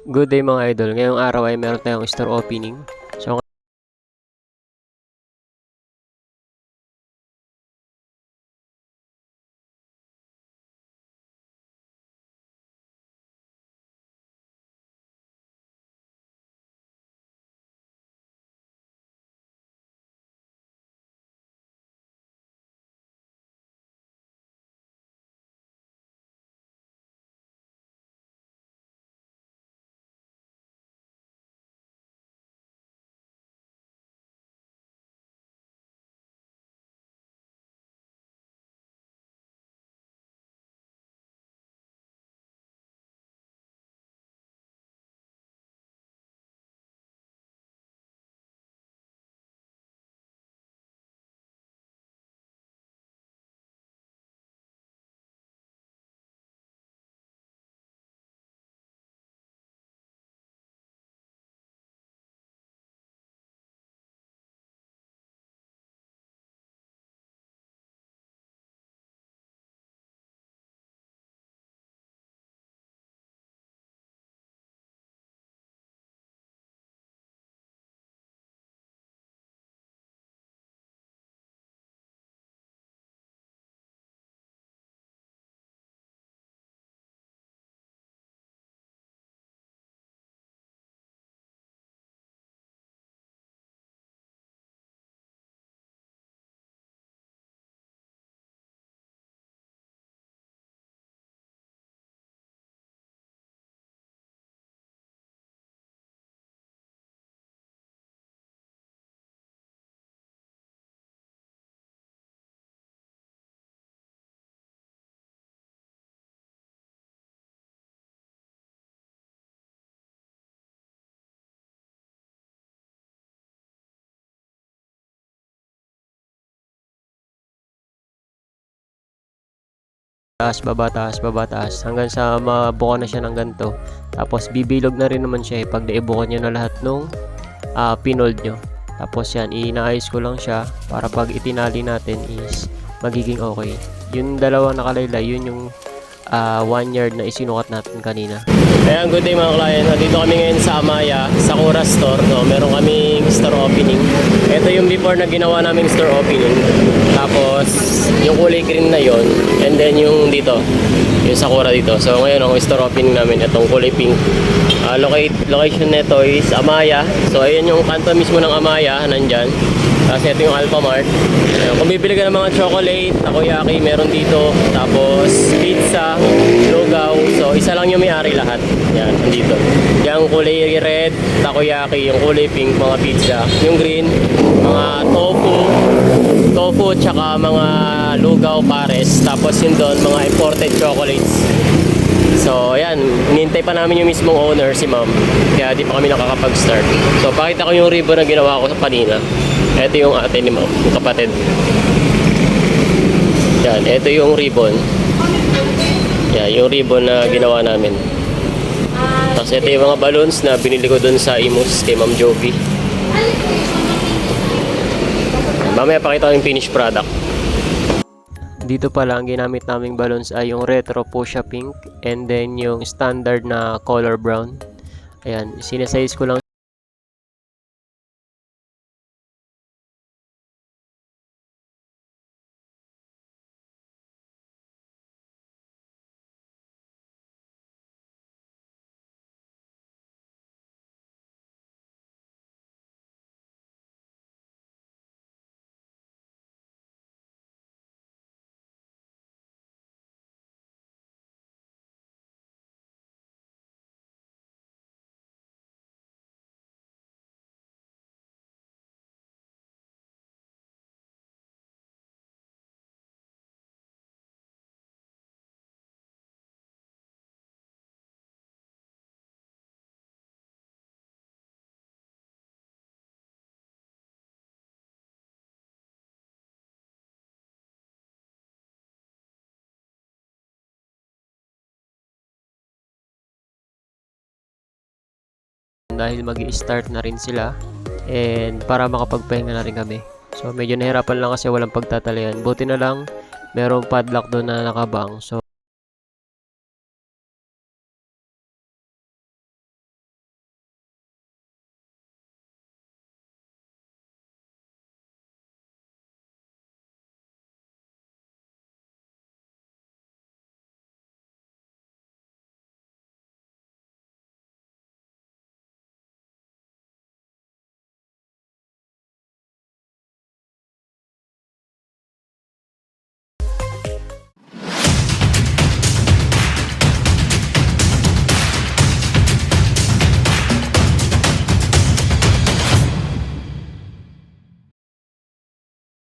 Good day mga idol. Ngayong araw ay meron tayong store opening. So taas, baba, taas, baba, taas hanggang sa mabuko na siya ng ganito. Tapos bibilog na rin naman siya pag naibuko niyo na lahat nung pinold nyo. Tapos yan, inaayos ko lang siya para pag itinali natin is magiging okay. Yung dalawa nakalaylay, yun yung 1 yard na isinukat natin kanina. Ayan, good day mga client. Nandito kami ngayon sa Amaya, Sakura Store. No? Meron kaming store opening. Ito yung before na ginawa naming store opening. Tapos, yung kulay green na yon, and then yung dito, yung Sakura dito. So ngayon ang store opening namin, itong kulay pink. Location nito is Amaya. So ayun yung kanto mismo ng Amaya, nandyan. Tapos ito yung Alphamart. Ayun, kung bibili ka ng mga chocolate, takoyaki, meron dito. Tapos pizza, lugaw. So isa lang yung may-ari lahat. Yan, nandito. Yung kulay red, takoyaki. Yung kulay pink, mga pizza. Yung green, mga tofu, tsaka mga lugaw, pares. Tapos yun doon, mga imported chocolates. So ayan, hinintay pa namin yung mismong owner, si ma'am. Kaya di pa kami nakakapag-start. So pakita ko yung ribbon na ginawa ko sa kanina. Ito yung ate ni ma'am, yung kapatid. Yan, ito yung ribbon. Yan, yung ribbon na ginawa namin. Tapos ito yung mga balloons na binili ko dun sa Imus kay Ma'am Jovi. Mamaya pakita ko yung finished product. Dito pala ang ginamit naming balloons ay yung retro fuchsia pink and then yung standard na color brown. Ayan, sinasize ko lang dahil magi-start na rin sila and para makapagpahinga na rin kami. So medyo nahirapan lang kasi walang pagtatalayan. Buti na lang merong padlock doon na nakabang. So